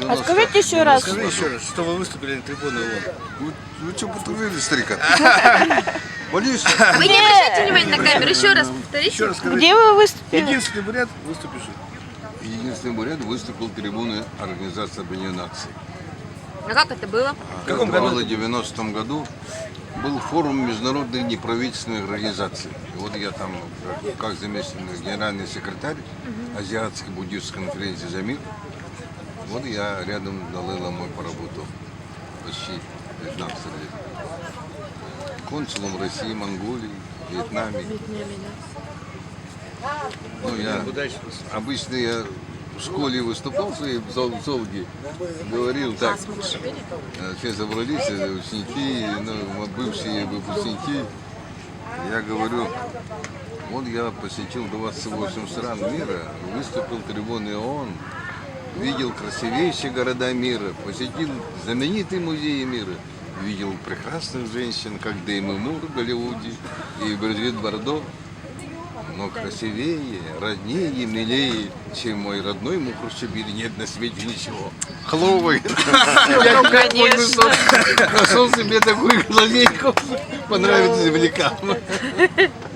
А скажите еще раз. Скажи еще раз, что вы выступили на трибуне ООН. Вы что, потурили, старика? Боюсь. Вы не обращайте внимания на камеру. Еще раз повторите. Еще раз скажи. Где вы выступили? Единственный бурят выступишь. Единственный бурят выступил трибуны Организации Объединенных Наций. А как это было? В каком году? В 90-м году был форум международных неправительственных организаций. И вот я там, как заместитель генеральный секретарь Азиатской буддийской конференции «За мир», вот я рядом с Далай-ламой поработал почти 15 лет. Консулом России, Монголии, Вьетнаме. Ну, обычно я в школе выступал в своей золге, говорил так, все собрались ученики, ну, бывшие выпускники. Я говорю, вот я посетил 28 стран мира, выступил в трибуне ООН, видел красивейшие города мира, посетил знаменитые музеи мира, видел прекрасных женщин, как Деми Мур в Голливуде и Брижит Бардо. Но красивее, роднее, милее, чем мой родной Мухрушебиль, нет на свете ничего. Хлопай! Я нашел себе такую глазейку, понравится землякам.